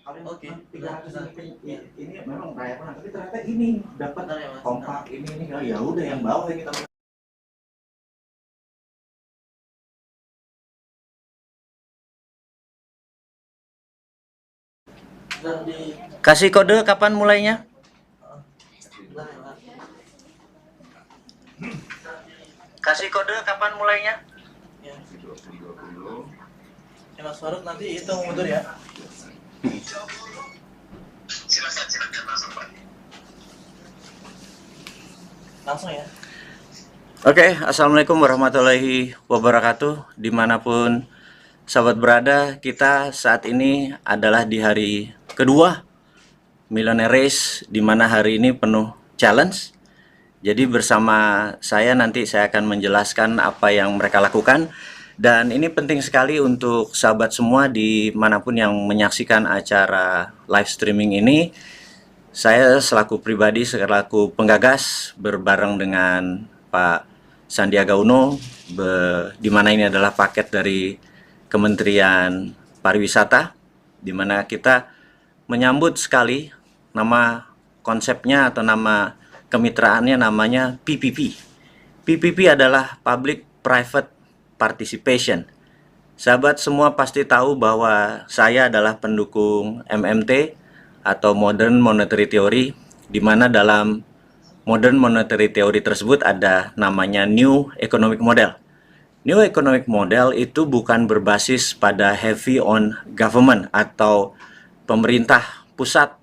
Oke. 300 ini memang kayak mana, tapi ternyata ini dapat kompak ini oh ya udah yang bawah yang kita kasih kode kapan mulainya? Kasih kode kapan mulainya? Ya. Ya Mas Faruk nanti hitung mundur ya. Silakan langsung Pak. Langsung ya. Oke, Assalamualaikum warahmatullahi wabarakatuh. Dimanapun sahabat berada, kita saat ini adalah di hari kedua Millionaire Race, di mana hari ini penuh challenge. Jadi bersama saya nanti saya akan menjelaskan apa yang mereka lakukan. Dan ini penting sekali untuk sahabat semua dimanapun yang menyaksikan acara live streaming ini. Saya selaku pribadi, selaku penggagas berbareng dengan Pak Sandiaga Uno, di mana ini adalah paket dari Kementerian Pariwisata, di mana kita menyambut sekali nama konsepnya atau nama kemitraannya namanya PPP. PPP adalah Public Private Participation. Sahabat semua pasti tahu bahwa saya adalah pendukung MMT atau Modern Monetary Theory, di mana dalam Modern Monetary Theory tersebut ada namanya New Economic Model. New Economic Model itu bukan berbasis pada heavy on government atau pemerintah pusat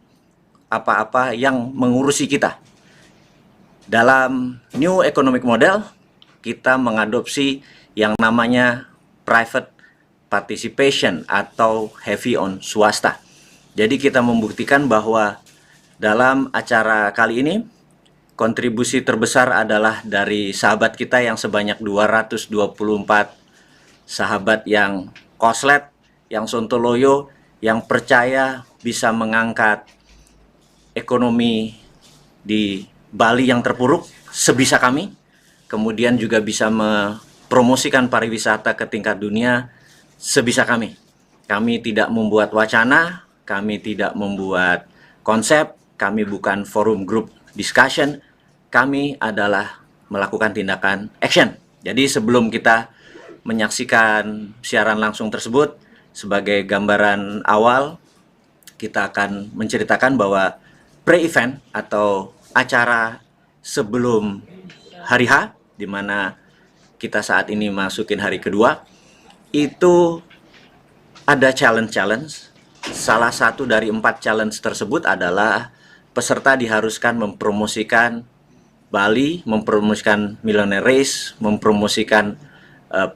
apa-apa yang mengurusi kita. Dalam New Economic Model, kita mengadopsi yang namanya private participation atau heavy on swasta. Jadi kita membuktikan bahwa dalam acara kali ini, kontribusi terbesar adalah dari sahabat kita yang sebanyak 224 sahabat yang koslet, yang sontoloyo, yang percaya bisa mengangkat ekonomi di Bali yang terpuruk sebisa kami, kemudian juga bisa mempromosikan pariwisata ke tingkat dunia sebisa kami. Kami tidak membuat wacana, kami tidak membuat konsep, kami bukan forum group discussion, kami adalah melakukan tindakan action. Jadi sebelum kita menyaksikan siaran langsung tersebut, sebagai gambaran awal, kita akan menceritakan bahwa pre-event atau acara sebelum hari H, di mana kita saat ini masukin hari kedua, itu ada challenge-challenge. Salah satu dari 4 challenge tersebut adalah peserta diharuskan mempromosikan Bali, mempromosikan Millionaire Race, mempromosikan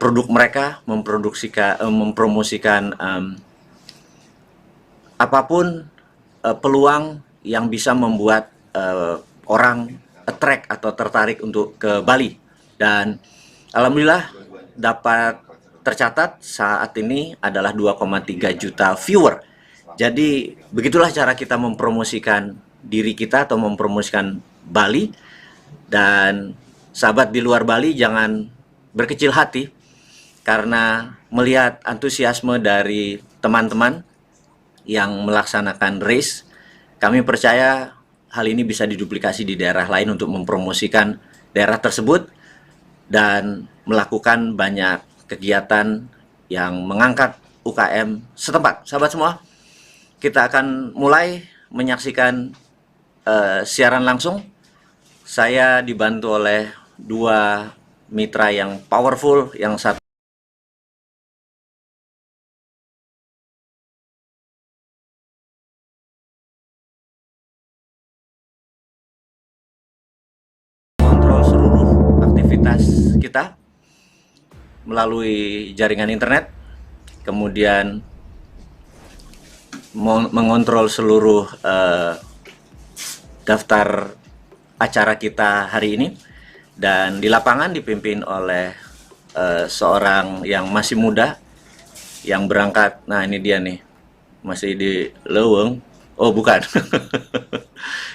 produk mereka, mempromosikan apapun peluang yang bisa membuat orang attract atau tertarik untuk ke Bali. Dan alhamdulillah dapat tercatat saat ini adalah 2,3 juta viewer. Jadi begitulah cara kita mempromosikan diri kita atau mempromosikan Bali. Dan sahabat di luar Bali jangan berkecil hati karena melihat antusiasme dari teman-teman yang melaksanakan race, kami percaya hal ini bisa diduplikasi di daerah lain untuk mempromosikan daerah tersebut dan melakukan banyak kegiatan yang mengangkat UKM setempat. Sahabat semua, kita akan mulai menyaksikan siaran langsung. Saya dibantu oleh 2 mitra yang powerful, yang satu kontrol seluruh aktivitas kita melalui jaringan internet, kemudian mengontrol seluruh daftar acara kita hari ini, dan di lapangan dipimpin oleh seorang yang masih muda yang berangkat. Nah ini dia nih, masih di Leweng. Oh bukan.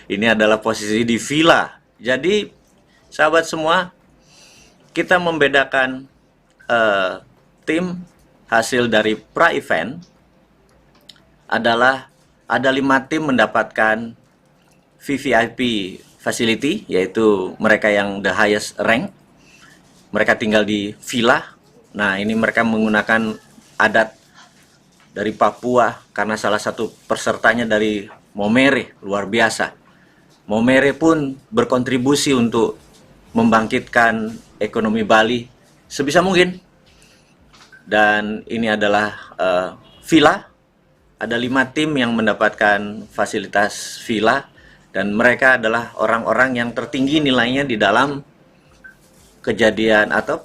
Ini adalah posisi di villa. Jadi sahabat semua, kita membedakan tim hasil dari pra-event adalah ada 5 tim mendapatkan VVIP facility, yaitu mereka yang the highest rank. Mereka tinggal di villa. Nah, ini mereka menggunakan adat dari Papua karena salah satu pesertanya dari Momere, luar biasa. Momere pun berkontribusi untuk membangkitkan ekonomi Bali sebisa mungkin. Dan ini adalah villa. Ada 5 tim yang mendapatkan fasilitas villa dan mereka adalah orang-orang yang tertinggi nilainya di dalam kejadian atau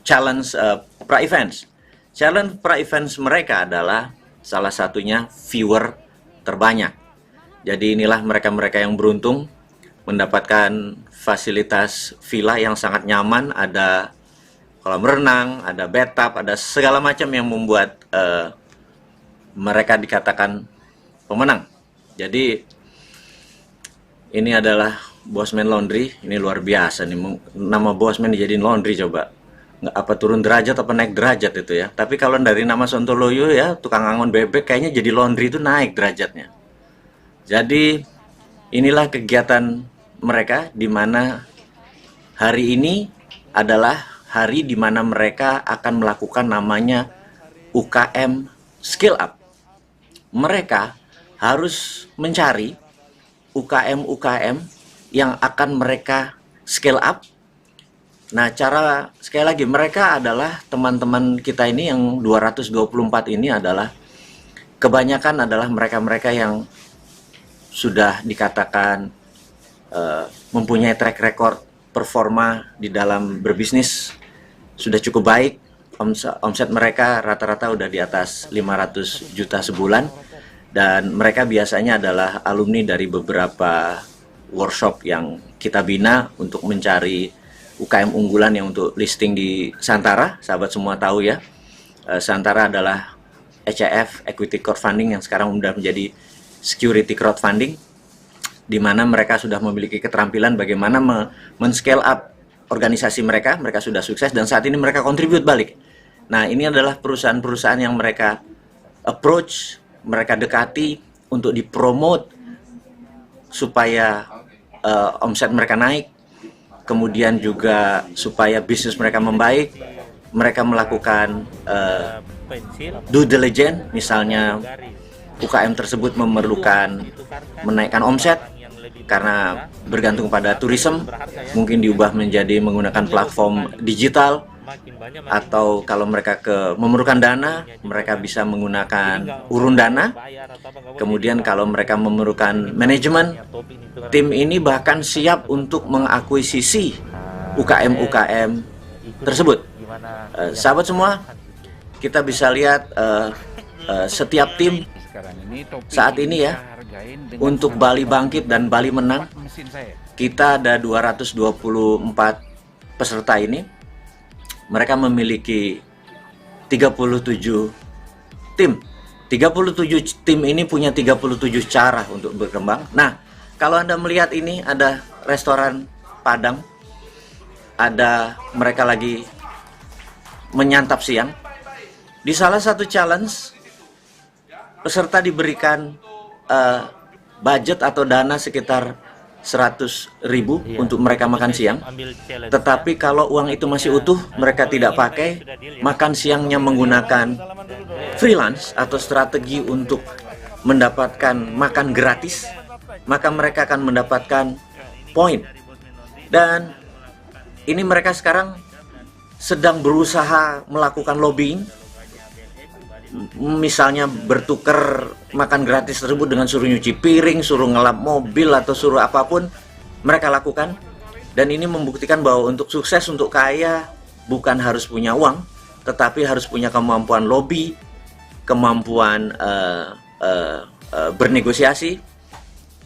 challenge pra-events. Challenge pra-events mereka adalah salah satunya viewer terbanyak. Jadi inilah mereka-mereka yang beruntung mendapatkan fasilitas villa yang sangat nyaman, ada kolam renang, ada bathtub, ada segala macam yang membuat mereka dikatakan pemenang. Jadi ini adalah Bosman Laundry, ini luar biasa nih, nama Bosman dijadiin laundry coba. Nggak apa turun derajat apa naik derajat itu ya. Tapi kalau dari nama Sontoloyo ya, tukang angon bebek kayaknya jadi laundry itu naik derajatnya. Jadi inilah kegiatan mereka di mana hari ini adalah hari di mana mereka akan melakukan namanya UKM Skill Up. Mereka harus mencari UKM-UKM yang akan mereka scale up. Nah, cara sekali lagi mereka adalah teman-teman kita ini yang 224 ini adalah kebanyakan adalah mereka-mereka yang sudah dikatakan mempunyai track record performa di dalam berbisnis sudah cukup baik. Omset mereka rata-rata udah di atas 500 juta sebulan dan mereka biasanya adalah alumni dari beberapa workshop yang kita bina untuk mencari UKM unggulan yang untuk listing di Santara. Sahabat semua tahu ya, Santara adalah ECF, Equity Crowdfunding, yang sekarang sudah menjadi Security Crowdfunding, di mana mereka sudah memiliki keterampilan bagaimana men-scale up organisasi mereka. Mereka sudah sukses dan saat ini mereka contribute balik. Nah, ini adalah perusahaan-perusahaan yang mereka approach, mereka dekati untuk dipromote supaya omset mereka naik, kemudian juga supaya bisnis mereka membaik. Mereka melakukan due diligence, misalnya UKM tersebut memerlukan menaikkan omset karena bergantung pada tourism, mungkin diubah menjadi menggunakan platform digital, atau kalau mereka memerlukan dana, mereka bisa menggunakan urun dana. Kemudian kalau mereka memerlukan manajemen, tim ini bahkan siap untuk mengakuisisi UKM-UKM tersebut. Sahabat semua, kita bisa lihat setiap tim saat ini ya, untuk Bali bangkit dan Bali menang, kita ada 224 peserta ini. Mereka memiliki 37 tim. 37 tim ini punya 37 cara untuk berkembang. Nah, kalau Anda melihat ini ada restoran Padang, ada mereka lagi menyantap siang. Di salah satu challenge, peserta diberikan budget atau dana sekitar 100.000 untuk mereka makan siang. Tetapi kalau uang itu masih utuh, mereka tidak pakai, makan siangnya menggunakan freelance atau strategi untuk mendapatkan makan gratis, maka mereka akan mendapatkan poin. Dan ini mereka sekarang sedang berusaha melakukan lobbying, misalnya bertukar makan gratis tersebut dengan suruh nyuci piring, suruh ngelap mobil, atau suruh apapun mereka lakukan. Dan ini membuktikan bahwa untuk sukses, untuk kaya, bukan harus punya uang, tetapi harus punya kemampuan lobby, kemampuan bernegosiasi.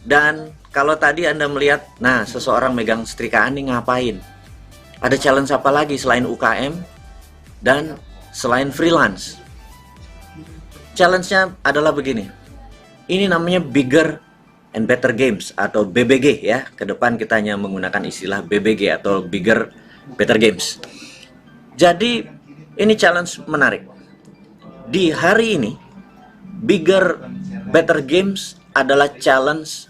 Dan kalau tadi Anda melihat, nah seseorang megang setrikaan ini ngapain? Ada challenge apa lagi selain UKM dan selain freelance? Challenge-nya adalah begini. Ini namanya Bigger and Better Games atau BBG ya. Ke depan kita hanya menggunakan istilah BBG atau Bigger Better Games. Jadi ini challenge menarik. Di hari ini Bigger Better Games adalah challenge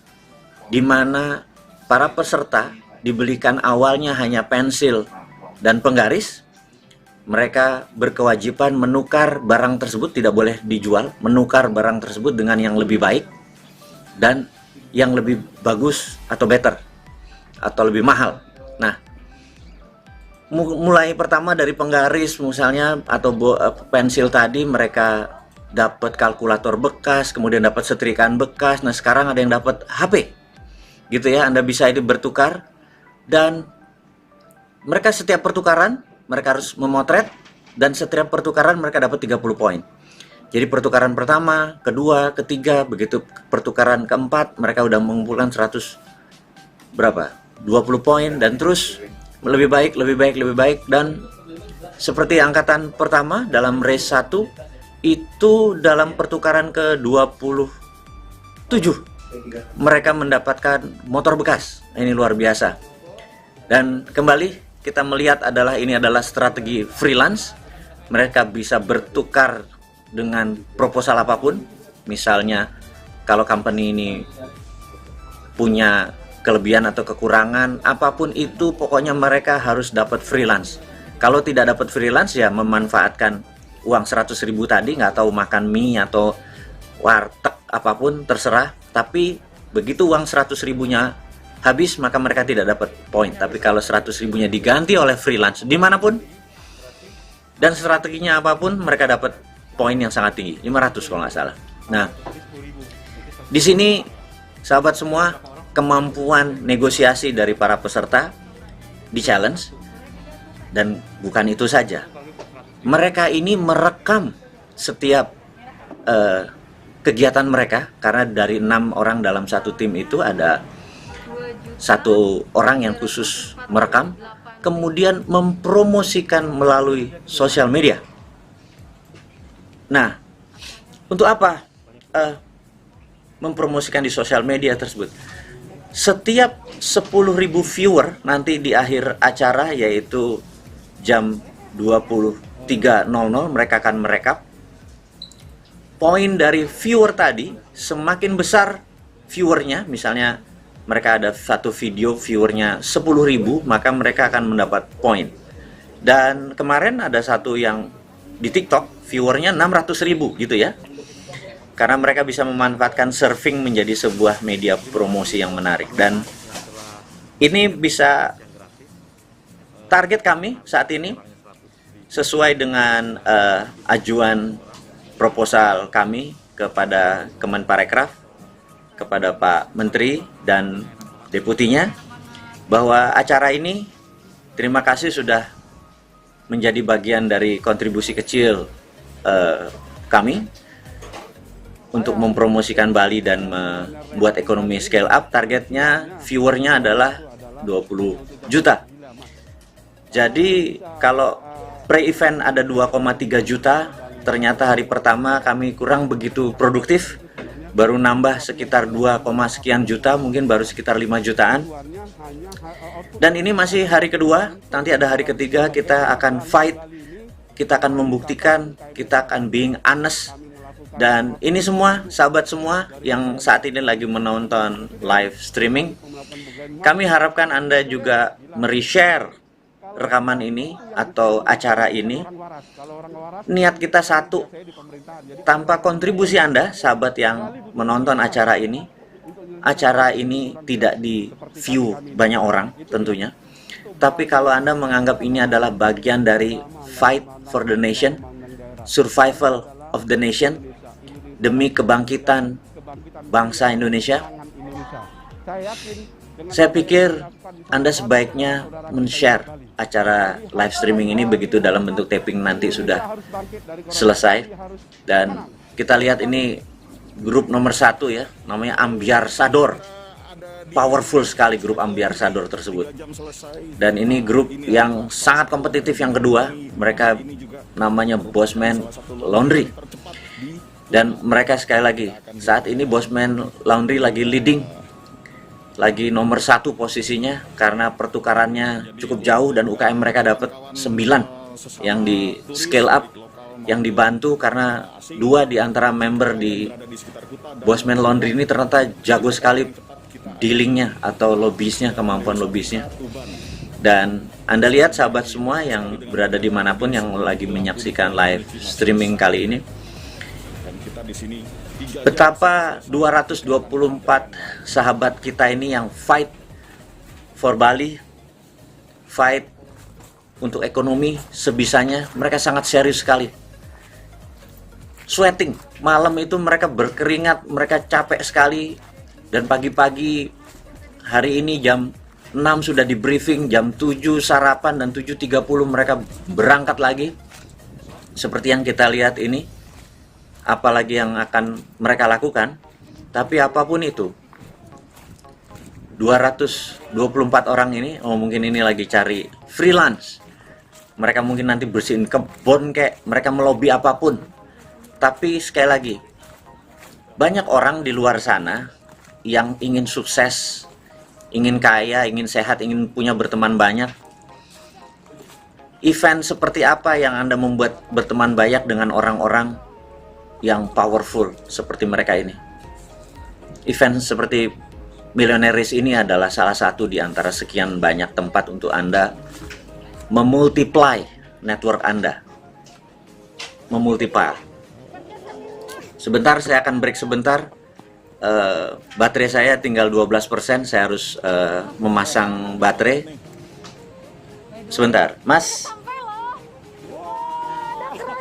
di mana para peserta dibelikan awalnya hanya pensil dan penggaris. Mereka berkewajiban menukar barang tersebut, tidak boleh dijual, menukar barang tersebut dengan yang lebih baik dan yang lebih bagus atau better atau lebih mahal. Nah, mulai pertama dari penggaris misalnya atau pensil tadi, mereka dapat kalkulator bekas, kemudian dapat setrikaan bekas. Nah, sekarang ada yang dapat HP gitu ya. Anda bisa itu bertukar, dan mereka setiap pertukaran mereka harus memotret, dan setiap pertukaran mereka dapat 30 poin. Jadi pertukaran pertama, kedua, ketiga, begitu pertukaran keempat mereka udah mengumpulkan 20 poin, dan terus lebih baik, dan seperti angkatan pertama dalam race 1 itu dalam pertukaran ke-27 mereka mendapatkan motor bekas. Ini luar biasa. Dan kembali kita melihat ini adalah strategi freelance. Mereka bisa bertukar dengan proposal apapun. Misalnya kalau company ini punya kelebihan atau kekurangan apapun itu, pokoknya mereka harus dapat freelance. Kalau tidak dapat freelance, ya memanfaatkan uang 100.000 tadi, nggak tahu makan mie atau warteg apapun terserah. Tapi begitu uang 100.000-nya habis, maka mereka tidak dapat poin. Tapi kalau 100.000-nya diganti oleh freelance dimanapun dan strateginya apapun, mereka dapat poin yang sangat tinggi, 500 kalau nggak salah. Nah, di sini sahabat semua, kemampuan negosiasi dari para peserta di challenge. Dan bukan itu saja, mereka ini merekam setiap kegiatan mereka, karena dari 6 orang dalam satu tim itu ada 1 orang yang khusus merekam, kemudian mempromosikan melalui sosial media. Nah, untuk apa mempromosikan di sosial media tersebut? Setiap 10.000 viewer nanti di akhir acara, yaitu jam 23.00, mereka akan merekap poin dari viewer tadi. Semakin besar viewernya, misalnya mereka ada satu video viewernya 10.000, maka mereka akan mendapat poin. Dan kemarin ada satu yang di TikTok viewernya 600.000 gitu ya, karena mereka bisa memanfaatkan surfing menjadi sebuah media promosi yang menarik. Dan ini bisa target kami saat ini sesuai dengan ajuan proposal kami kepada Kemenparekraf, kepada Pak Menteri dan Deputinya, bahwa acara ini, terima kasih sudah menjadi bagian dari kontribusi kecil kami untuk mempromosikan Bali dan membuat ekonomi scale up. Targetnya viewernya adalah 20 juta. Jadi kalau pre-event ada 2,3 juta, ternyata hari pertama kami kurang begitu produktif, baru nambah sekitar 2, sekian juta, mungkin baru sekitar 5 jutaan. Dan ini masih hari kedua, nanti ada hari ketiga, kita akan fight, kita akan membuktikan, kita akan being honest. Dan ini semua, sahabat semua yang saat ini lagi menonton live streaming, kami harapkan Anda juga mere-share rekaman ini atau acara ini. Niat kita satu, tanpa kontribusi Anda, sahabat yang menonton acara ini tidak di view banyak orang tentunya. Tapi kalau Anda menganggap ini adalah bagian dari fight for the nation, survival of the nation, demi kebangkitan bangsa Indonesia, saya pikir Anda sebaiknya men-share acara live streaming ini begitu dalam bentuk taping nanti sudah selesai. Dan kita lihat ini grup nomor 1 ya, namanya Ambyar Sador. Powerful sekali grup Ambyar Sador tersebut. Dan ini grup yang sangat kompetitif yang kedua, mereka namanya Bosman Laundry. Dan mereka sekali lagi, saat ini Bosman Laundry lagi leading, lagi nomor 1 posisinya, karena pertukarannya cukup jauh dan UKM mereka dapat 9 yang di scale up yang dibantu karena 2 di antara member di Bosman Laundry ini ternyata jago sekali dealingnya atau lobisnya, kemampuan lobisnya. Dan Anda lihat sahabat semua yang berada dimanapun yang lagi menyaksikan live streaming kali ini, betapa 224 sahabat kita ini yang fight for Bali, fight untuk ekonomi sebisanya. Mereka sangat serius sekali, sweating, malam itu mereka berkeringat, mereka capek sekali. Dan pagi-pagi hari ini jam 6 sudah di briefing, jam 7 sarapan, dan 7.30 mereka berangkat lagi. Seperti yang kita lihat ini, apalagi yang akan mereka lakukan. Tapi apapun itu, 224 orang ini, mungkin ini lagi cari freelance. Mereka mungkin nanti bersihin kebun kayak, mereka melobi apapun. Tapi sekali lagi, banyak orang di luar sana yang ingin sukses, ingin kaya, ingin sehat, ingin punya berteman banyak. Event seperti apa yang Anda membuat berteman banyak dengan orang-orang yang powerful seperti mereka ini? Event seperti Millionaires ini adalah salah satu di antara sekian banyak tempat untuk Anda memultiply network Anda. Memultiply. Sebentar, saya akan break sebentar. Baterai saya tinggal 12%, saya harus memasang baterai. Sebentar, Mas,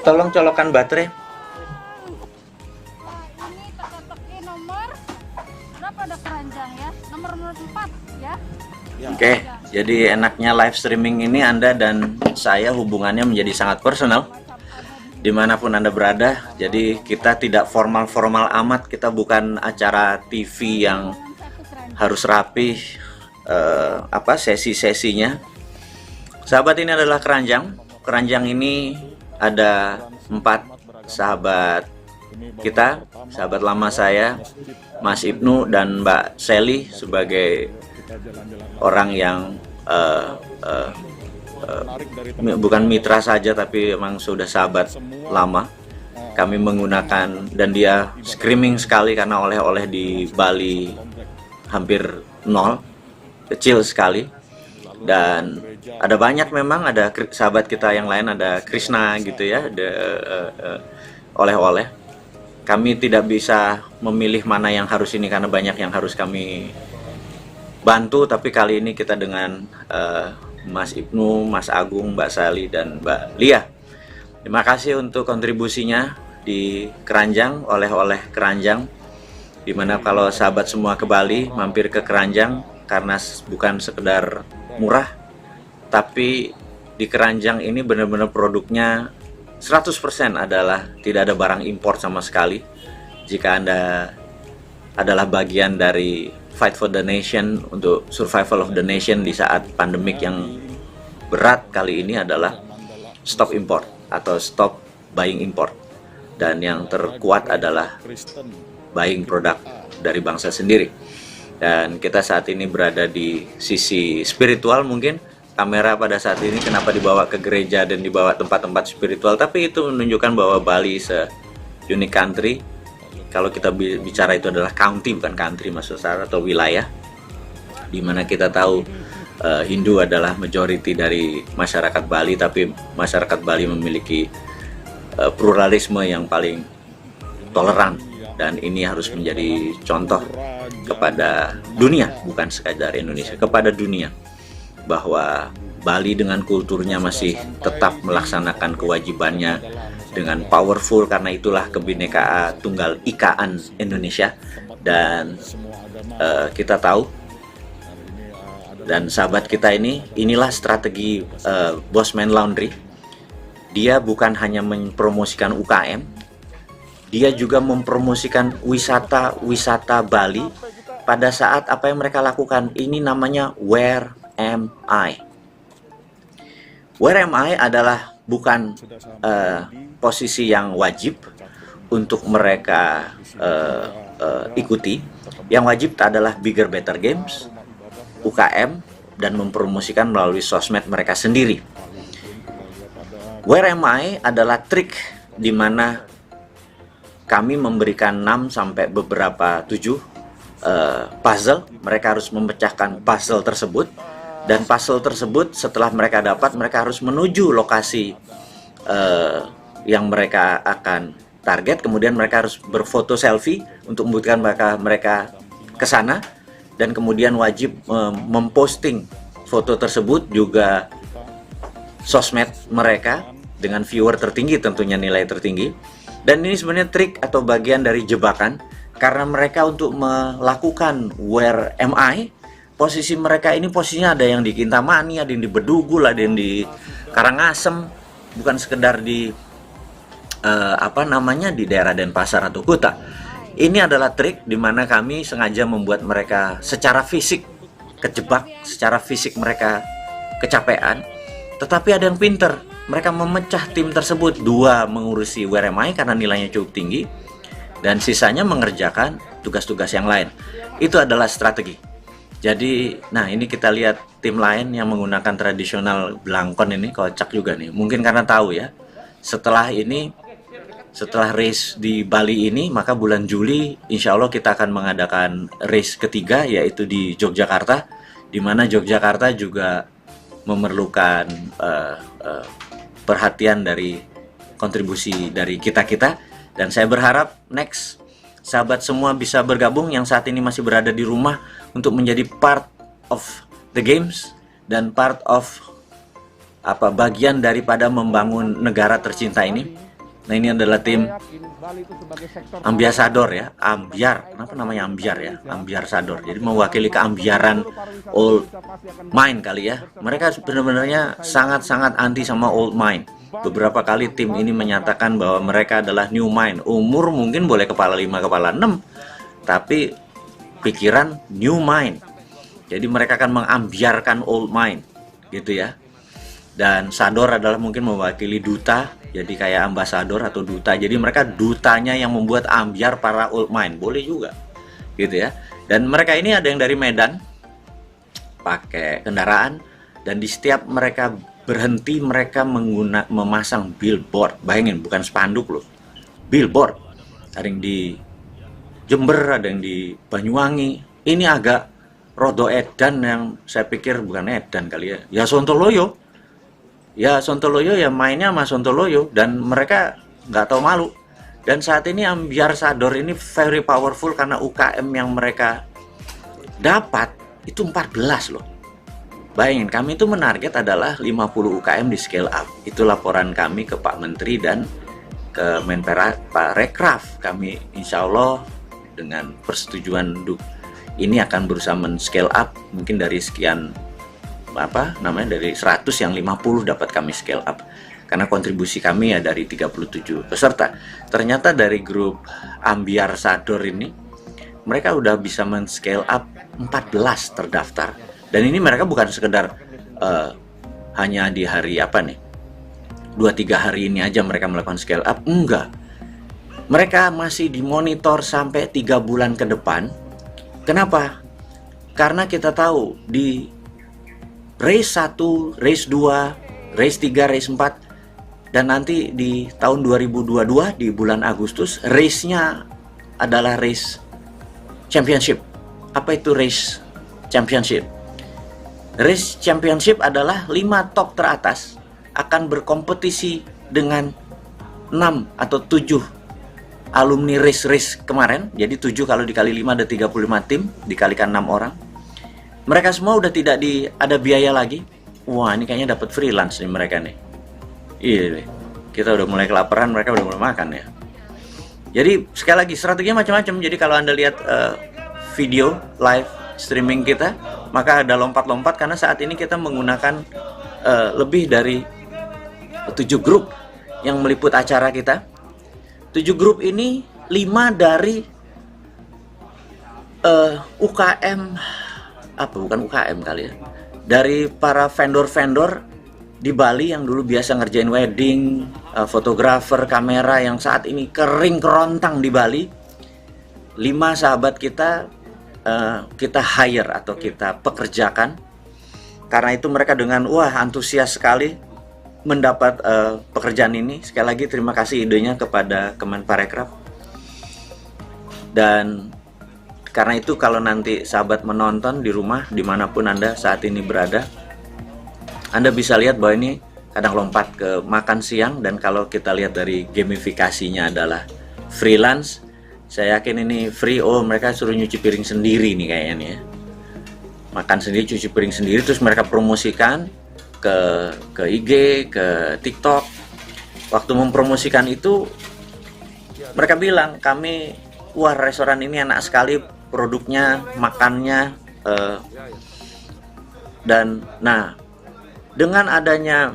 tolong colokan baterai. Ini teka-teki nomor berapa, ada keranjang ya, nomor 4 ya. Oke, jadi enaknya live streaming ini Anda dan saya hubungannya menjadi sangat personal dimanapun Anda berada. Jadi kita tidak formal-formal amat, kita bukan acara TV yang harus rapi sesi-sesinya. Sahabat, ini adalah keranjang. Keranjang ini ada 4 sahabat kita, sahabat lama saya, Mas Ibnu dan Mbak Sally, sebagai orang yang bukan mitra saja tapi memang sudah sahabat lama. Kami menggunakan, dan dia screaming sekali karena oleh-oleh di Bali hampir nol, kecil sekali. Dan ada banyak memang, ada sahabat kita yang lain, ada Krishna gitu ya, ada oleh-oleh. Kami tidak bisa memilih mana yang harus ini karena banyak yang harus kami bantu, tapi kali ini kita dengan Mas Ibnu, Mas Agung, Mbak Sally, dan Mbak Lia. Terima kasih untuk kontribusinya di keranjang, oleh-oleh keranjang. Dimana kalau sahabat semua ke Bali, mampir ke keranjang, karena bukan sekedar murah, tapi di keranjang ini benar-benar produknya 100% adalah tidak ada barang impor sama sekali. Jika Anda adalah bagian dari Fight for the Nation, untuk survival of the nation di saat pandemik yang berat kali ini, adalah stop import atau stop buying import. Dan yang terkuat adalah buying produk dari bangsa sendiri. Dan kita saat ini berada di sisi spiritual mungkin. Kamera pada saat ini kenapa dibawa ke gereja dan dibawa tempat-tempat spiritual, tapi itu menunjukkan bahwa Bali se-unique country. Kalau kita bicara itu adalah county, bukan country maksud saya, atau wilayah, dimana kita tahu Hindu adalah majority dari masyarakat Bali, tapi masyarakat Bali memiliki pluralisme yang paling toleran, dan ini harus menjadi contoh kepada dunia, bukan sekadar Indonesia, kepada dunia, bahwa Bali dengan kulturnya masih tetap melaksanakan kewajibannya dengan powerful, karena itulah kebinekaan tunggal ikaan Indonesia. Dan kita tahu, dan sahabat kita inilah strategi Bosman Laundry. Dia bukan hanya mempromosikan UKM, dia juga mempromosikan wisata Bali. Pada saat apa yang mereka lakukan, ini namanya Where Am I? Where Am I adalah bukan posisi yang wajib untuk mereka ikuti. Yang wajib adalah Bigger Better Games, UKM, dan mempromosikan melalui sosmed mereka sendiri. Where Am I adalah trik di mana kami memberikan 6 sampai beberapa 7 puzzle. Mereka harus memecahkan puzzle tersebut, dan puzzle tersebut setelah mereka dapat, mereka harus menuju lokasi yang mereka akan target. Kemudian mereka harus berfoto selfie untuk membuktikan mereka ke sana, dan kemudian wajib memposting foto tersebut juga sosmed mereka dengan viewer tertinggi, tentunya nilai tertinggi. Dan ini sebenarnya trik atau bagian dari jebakan, karena mereka untuk melakukan where am I, posisi mereka ini posisinya ada yang di Kintamani, ada yang di Bedugul, ada yang di Karangasem, bukan sekedar di di daerah Denpasar atau Kuta. Ini adalah trik di mana kami sengaja membuat mereka secara fisik kejebak, secara fisik mereka kecapean. Tetapi ada yang pinter, mereka memecah tim tersebut, 2 mengurusi where am I karena nilainya cukup tinggi, dan sisanya mengerjakan tugas-tugas yang lain. Itu adalah strategi. Jadi, nah ini kita lihat tim lain yang menggunakan tradisional belangkon ini, kocak juga nih. Mungkin karena tahu ya, setelah race di Bali ini, maka bulan Juli insya Allah kita akan mengadakan race ketiga, yaitu di Yogyakarta, di mana Yogyakarta juga memerlukan perhatian dari kontribusi dari kita-kita. Dan saya berharap next sahabat semua bisa bergabung yang saat ini masih berada di rumah untuk menjadi part of the games dan part of bagian daripada membangun negara tercinta ini. Nah, ini adalah tim Ambiasador ya, Ambiar. Kenapa namanya Ambiar ya? Ambiarsador. Jadi mewakili keambiaran Old Mine kali ya. Mereka benar-benarnya sangat-sangat anti sama Old Mine. Beberapa kali tim ini menyatakan bahwa mereka adalah New Mine. Umur mungkin boleh kepala 5, kepala 6, tapi pikiran New Mine. Jadi mereka akan mengambiarkan Old Mine, gitu ya. Dan Sador adalah mungkin mewakili duta, jadi kayak ambasador atau duta. Jadi mereka dutanya yang membuat ambiar para Old Mine, boleh juga, gitu ya. Dan mereka ini ada yang dari Medan, pakai kendaraan, dan di setiap mereka berhenti mereka memasang billboard. Bayangin, bukan spanduk loh, billboard. Ada yang di Jember, ada yang di Banyuwangi. Ini agak rodo edan, yang saya pikir bukan edan kali ya. Ya Sontoloyo. Ya Sontoloyo ya mainnya sama Sontoloyo, dan mereka nggak tahu malu. Dan saat ini Ambiarsador ini very powerful karena UKM yang mereka dapat itu 14 loh. Bayangin, kami itu menarget adalah 50 UKM di scale up. Itu laporan kami ke Pak Menteri dan ke Menpora, Pak Rekraf. Kami insya Allah dengan persetujuan ini akan berusaha men-scale up, mungkin dari sekian dari 100 yang 50 dapat kami scale up, karena kontribusi kami ya dari 37 peserta. Ternyata dari grup Ambiarsador ini mereka udah bisa men-scale up 14 terdaftar, dan ini mereka bukan sekedar hanya di hari 2-3 hari ini aja mereka melakukan scale up, enggak, mereka masih dimonitor sampai 3 bulan ke depan. Kenapa? Karena kita tahu di race 1, race 2, race 3, race 4, dan nanti di tahun 2022 di bulan Agustus race-nya adalah race championship. Apa itu race championship? Race championship adalah 5 top teratas akan berkompetisi dengan 6 atau 7 alumni race kemarin. Jadi 7 kalau dikali 5 ada 35 tim, dikalikan 6 orang. Mereka semua udah tidak ada biaya lagi. Wah, ini kayaknya dapat freelance nih mereka nih. Iya, kita udah mulai kelaparan, mereka udah mulai makan ya. Jadi sekali lagi strateginya macam-macam. Jadi kalau Anda lihat video live streaming kita, maka ada lompat-lompat karena saat ini kita menggunakan lebih dari 7 grup yang meliput acara kita. 7 grup ini 5 dari UKM, bukan UKM kali ya, dari para vendor-vendor di Bali yang dulu biasa ngerjain wedding, fotografer, kamera yang saat ini kering kerontang di Bali. 5 sahabat kita kita hire atau kita pekerjakan. Karena itu mereka dengan antusias sekali mendapat pekerjaan ini. Sekali lagi terima kasih idenya kepada Kemenparekraf. Dan karena itu kalau nanti sahabat menonton di rumah dimanapun Anda saat ini berada, Anda bisa lihat bahwa ini kadang lompat ke makan siang. Dan kalau kita lihat dari gamifikasinya adalah freelance, saya yakin ini free. Oh, mereka suruh nyuci piring sendiri nih kayaknya nih ya. Makan sendiri, cuci piring sendiri, terus mereka promosikan ke IG, ke TikTok. Waktu mempromosikan itu mereka bilang, kami, wah restoran ini enak sekali produknya, makannya, dan nah dengan adanya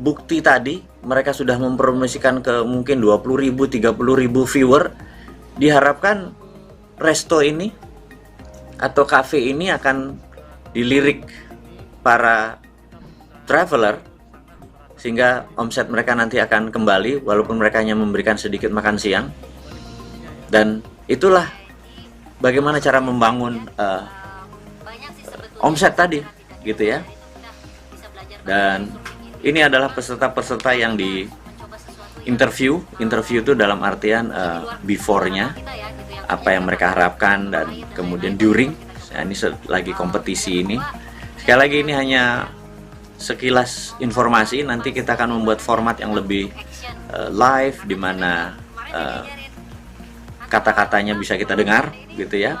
bukti tadi, mereka sudah mempromosikan ke mungkin 20.000, 30.000 viewer. Diharapkan resto ini atau cafe ini akan dilirik para traveler, sehingga omset mereka nanti akan kembali walaupun mereka hanya memberikan sedikit makan siang. Dan itulah bagaimana cara membangun omset tadi gitu ya. Dan ini adalah peserta-peserta yang di interview itu dalam artian before-nya, apa yang mereka harapkan, dan kemudian during. Nah, ini lagi kompetisi ini. Sekali lagi ini hanya sekilas informasi. Nanti kita akan membuat format yang lebih live, di mana kata-katanya bisa kita dengar gitu ya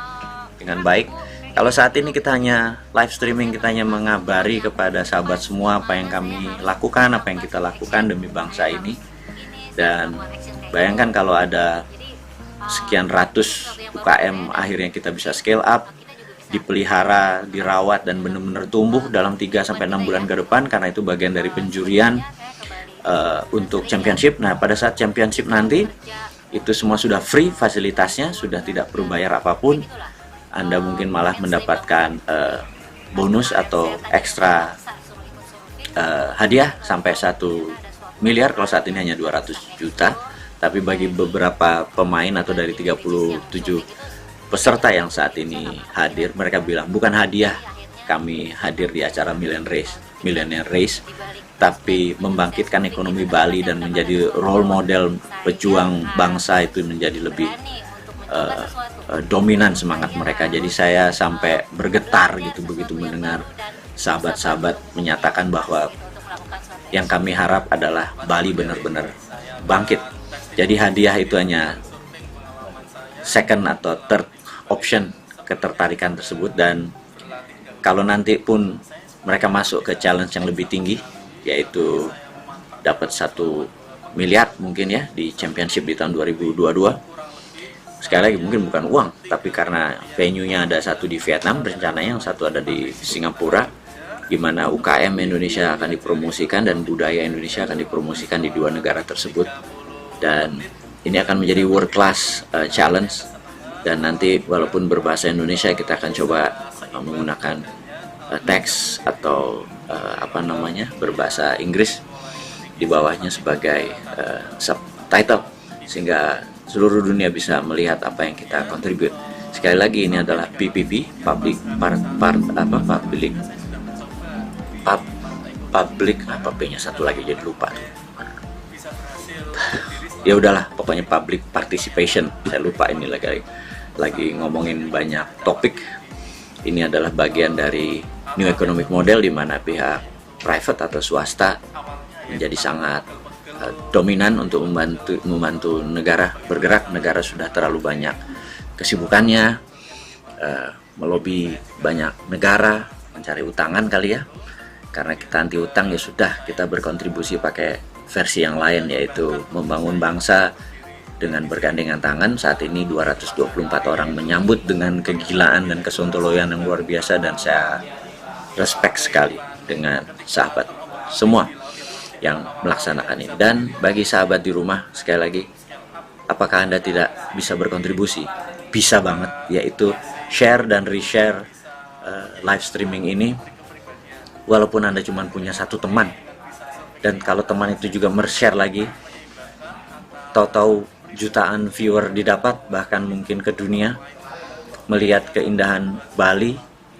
dengan baik. Kalau saat ini kita hanya live streaming, kita hanya mengabari kepada sahabat semua apa yang kami lakukan, apa yang kita lakukan demi bangsa ini. Dan bayangkan kalau ada sekian ratus UKM akhirnya kita bisa scale up, dipelihara, dirawat, dan benar-benar tumbuh dalam 3-6 bulan ke depan, karena itu bagian dari penjurian untuk championship. Nah, pada saat championship nanti itu semua sudah free, fasilitasnya sudah tidak perlu bayar apapun. Anda mungkin malah mendapatkan bonus atau ekstra hadiah sampai 1 miliar. Kalau saat ini hanya 200 juta. Tapi bagi beberapa pemain atau dari 37 peserta yang saat ini hadir, mereka bilang bukan hadiah kami hadir di acara Millionaire Race, tapi membangkitkan ekonomi Bali dan menjadi role model pejuang bangsa itu menjadi lebih dominan semangat mereka. Jadi saya sampai bergetar gitu begitu mendengar sahabat-sahabat menyatakan bahwa yang kami harap adalah Bali benar-benar bangkit. Jadi hadiah itu hanya second atau third option ketertarikan tersebut. Dan kalau nanti pun mereka masuk ke challenge yang lebih tinggi, yaitu dapat 1 miliar mungkin ya di championship di tahun 2022. Sekali lagi mungkin bukan uang, tapi karena venue-nya ada satu di Vietnam, rencananya yang satu ada di Singapura, di mana UKM Indonesia akan dipromosikan dan budaya Indonesia akan dipromosikan di 2 negara tersebut. Dan ini akan menjadi world class challenge. Dan nanti walaupun berbahasa Indonesia, kita akan coba menggunakan teks atau berbahasa Inggris di bawahnya sebagai subtitle, sehingga seluruh dunia bisa melihat apa yang kita contribute. Sekali lagi ini adalah PPP, public apa P-nya satu lagi jadi lupa. Ya udahlah, pokoknya public participation. Saya lupa, ini lagi ngomongin banyak topik. Ini adalah bagian dari new economic model, di mana pihak private atau swasta menjadi sangat dominan untuk membantu negara bergerak. Negara sudah terlalu banyak kesibukannya, melobi banyak negara, mencari utangan kali ya. Karena kita anti utang, ya sudah, kita berkontribusi pakai versi yang lain, yaitu membangun bangsa dengan bergandengan tangan. Saat ini 224 orang menyambut dengan kegilaan dan kesontoloyan yang luar biasa, dan saya respect sekali dengan sahabat semua yang melaksanakan ini. Dan bagi sahabat di rumah, sekali lagi, apakah Anda tidak bisa berkontribusi? Bisa banget, yaitu share dan reshare live streaming ini. Walaupun Anda cuma punya 1 teman, dan kalau teman itu juga mer-share lagi, tahu-tahu jutaan viewer didapat, bahkan mungkin ke dunia, melihat keindahan Bali